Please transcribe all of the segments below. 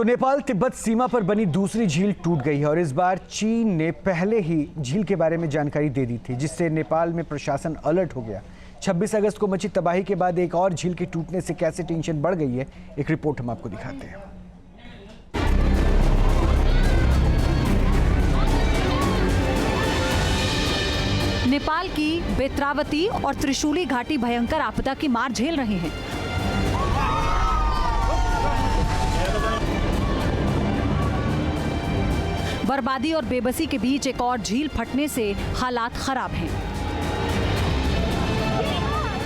तो नेपाल तिब्बत सीमा पर बनी दूसरी झील टूट गई है और इस बार चीन ने पहले ही झील के बारे में जानकारी दे दी थी, जिससे नेपाल में प्रशासन अलर्ट हो गया। 26 अगस्त को मची तबाही के बाद एक और झील के टूटने से कैसे टेंशन बढ़ गई है, एक रिपोर्ट हम आपको दिखाते हैं। नेपाल की बेत्रावती और त्रिशूली घाटी भयंकर आपदा की मार झेल रहे हैं। बर्बादी और बेबसी के बीच एक और झील फटने से हालात खराब हैं।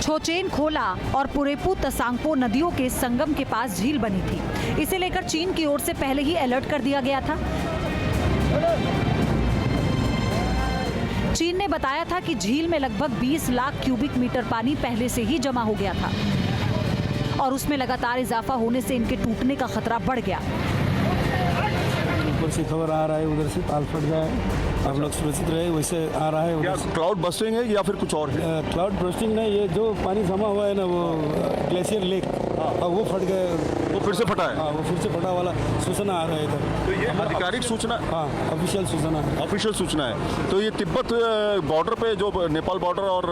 छोचेन खोला और पुरेपु तसांगपो नदियों के संगम के पास झील बनी थी। इसे लेकर चीन की ओर से पहले ही अलर्ट कर दिया गया था। चीन ने बताया था कि झील में लगभग 20 लाख क्यूबिक मीटर पानी पहले से ही जमा हो गया था और उसमें लगातार इजाफा होने से इनके टूटने का खतरा बढ़ गया। ऊपर से खबर आ रहा है उधर से ताल फट जाए, आप लोग सुरक्षित रहे, वैसे आ रहा है। क्या क्लाउड बस्टिंग है या फिर कुछ और है? क्लाउड बस्टिंग नहीं, ये जो पानी जमा हुआ है ना वो ग्लेशियर लेक, वो फट गए, वो फिर से फटा है। हाँ, वो फिर से फटा वाला सूचना आ रहा है इधर। तो ये आधिकारिक सूचना? हाँ, ऑफिशियल सूचना है। ऑफिशियल सूचना है। तो ये तिब्बत बॉर्डर पे जो नेपाल बॉर्डर और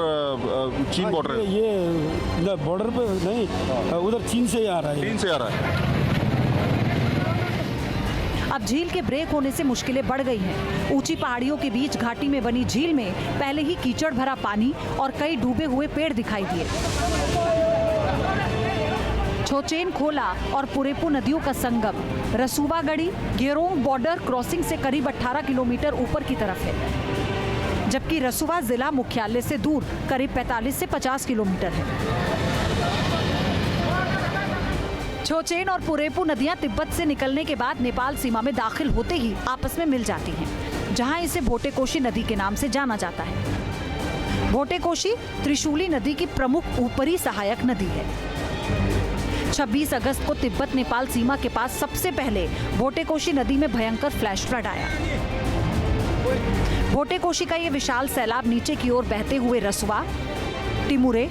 चीन बॉर्डर है, ये बॉर्डर पे नहीं, उधर चीन से ही आ रहा है। चीन से आ रहा है। अब झील के ब्रेक होने से मुश्किलें बढ़ गई हैं। ऊंची पहाड़ियों के बीच घाटी में बनी झील में पहले ही कीचड़ भरा पानी और कई डूबे हुए पेड़ दिखाई दिए। छोचेन खोला और पुरेपु नदियों का संगम रसूवागढ़ी गेरोंग बॉर्डर क्रॉसिंग से करीब 18 किलोमीटर ऊपर की तरफ है, जबकि रसुवा जिला मुख्यालय से दूर करीब 45 से 50 किलोमीटर है। छोचेन और पुरेपु नदियां तिब्बत से निकलने के बाद नेपाल सीमा में दाखिल होते ही आपस में मिल जाती हैं, जहां इसे भोटेकोशी नदी के नाम से जाना जाता है। भोटेकोशी त्रिशूली नदी की प्रमुख ऊपरी सहायक नदी है। 26 अगस्त को तिब्बत नेपाल सीमा के पास सबसे पहले भोटेकोशी नदी में भयंकर फ्लैश फ्लड आया। भोटेकोशी का ये विशाल सैलाब नीचे की ओर बहते हुए रसुवा, टिमुरे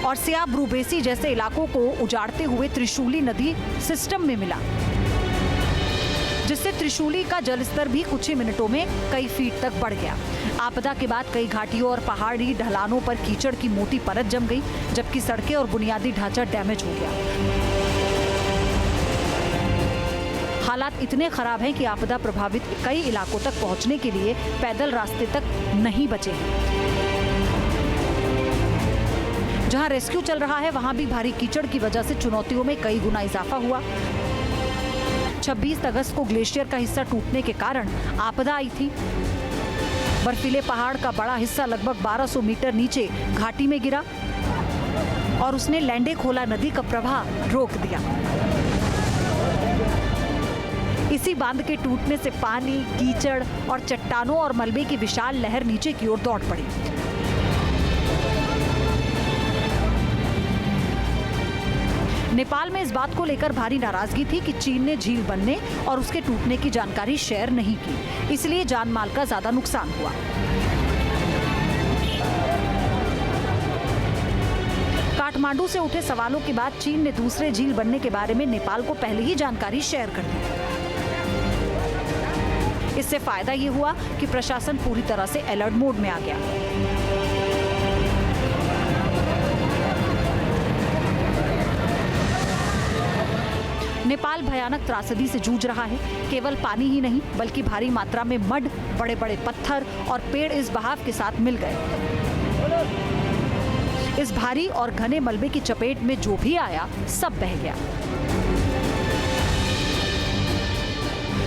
और सियाब्रुबेसी जैसे इलाकों को उजाड़ते हुए त्रिशूली नदी सिस्टम में मिला, जिससे त्रिशूली का जलस्तर भी कुछ ही मिनटों में कई फीट तक बढ़ गया। आपदा के बाद कई घाटियों और पहाड़ी ढलानों पर कीचड़ की मोटी परत जम गई, जबकि सड़कें और बुनियादी ढांचा डैमेज हो गया। हालात इतने खराब हैं कि आपदा प्रभावित कई इलाकों तक पहुंचने के लिए पैदल रास्ते तक नहीं बचे हैं। जहां रेस्क्यू चल रहा है, वहां भी भारी कीचड़ की वजह से चुनौतियों में कई गुना इजाफा हुआ। 26 अगस्त को ग्लेशियर का हिस्सा टूटने के कारण आपदा आई थी। बर्फीले पहाड़ का बड़ा हिस्सा लगभग 1200 मीटर नीचे घाटी में गिरा और उसने लैंडे खोला नदी का प्रवाह रोक दिया। इसी बांध के टूटने से पानी, कीचड़ और चट्टानों और मलबे की विशाल लहर नीचे की ओर दौड़ पड़ी। नेपाल में इस बात को लेकर भारी नाराजगी थी कि चीन ने झील बनने और उसके टूटने की जानकारी शेयर नहीं की, इसलिए जान माल का ज्यादा नुकसान हुआ। काठमांडू से उठे सवालों के बाद चीन ने दूसरे झील बनने के बारे में नेपाल को पहले ही जानकारी शेयर कर दी। इससे फायदा ये हुआ कि प्रशासन पूरी तरह से अलर्ट मोड में आ गया। नेपाल भयानक त्रासदी से जूझ रहा है। केवल पानी ही नहीं, बल्कि भारी मात्रा में मड, बड़े बड़े पत्थर और पेड़ इस बहाव के साथ मिल गए। इस भारी और घने मलबे की चपेट में जो भी आया, सब बह गया।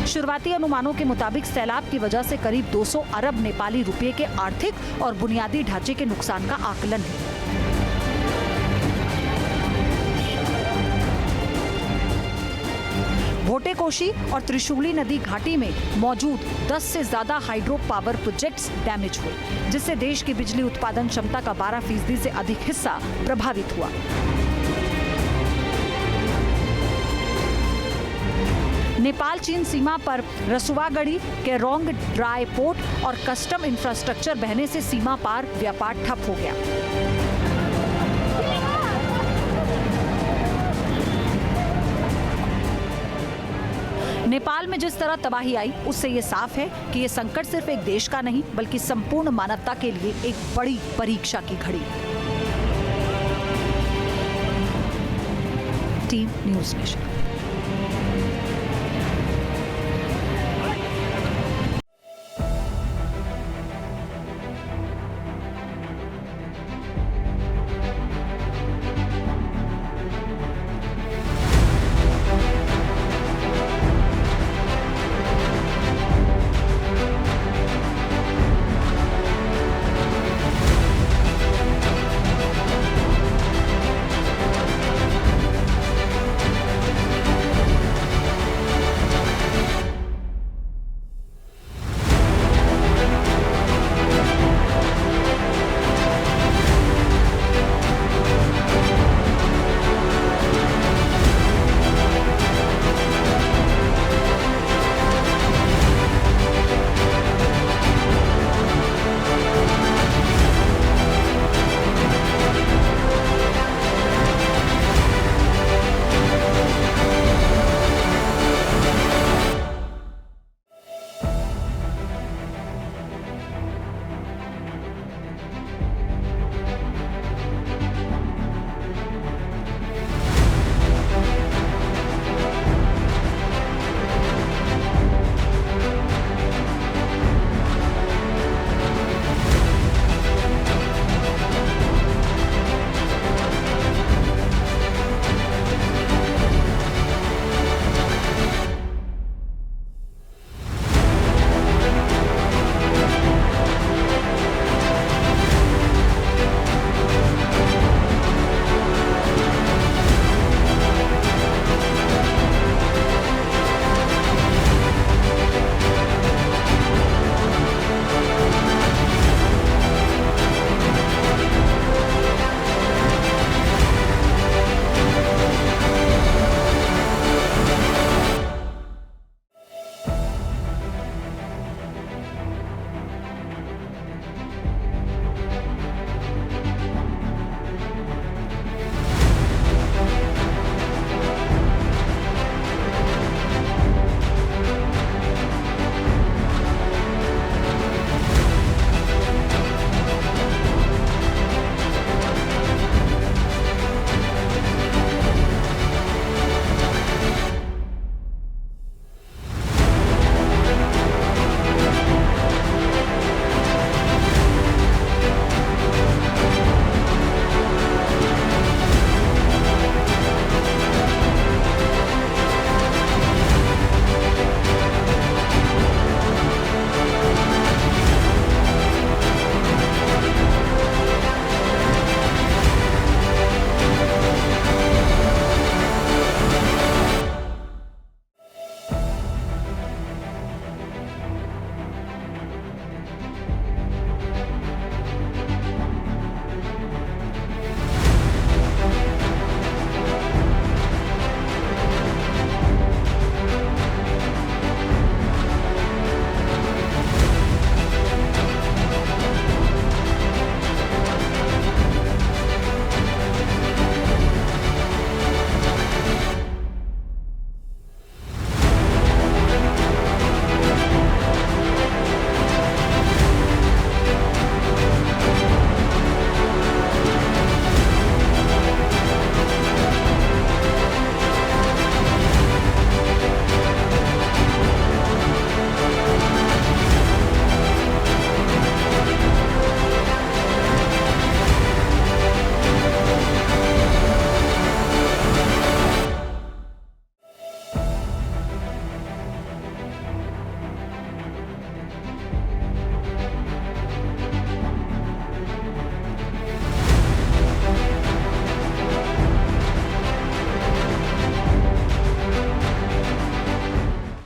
शुरुआती अनुमानों के मुताबिक सैलाब की वजह से करीब 200 अरब नेपाली रुपए के आर्थिक और बुनियादी ढांचे के नुकसान का आकलन है। भोटेकोशी और त्रिशूली नदी घाटी में मौजूद 10 से ज्यादा हाइड्रो पावर प्रोजेक्ट्स डैमेज हुए, जिससे देश की बिजली उत्पादन क्षमता का 12% से अधिक हिस्सा प्रभावित हुआ। नेपाल चीन सीमा पर रसुवागढ़ी, केरोंग ड्राई पोर्ट और कस्टम इंफ्रास्ट्रक्चर बहने से सीमा पार व्यापार ठप हो गया। नेपाल में जिस तरह तबाही आई उससे ये साफ है कि ये संकट सिर्फ एक देश का नहीं बल्कि संपूर्ण मानवता के लिए एक बड़ी परीक्षा की घड़ी है। Team news nation.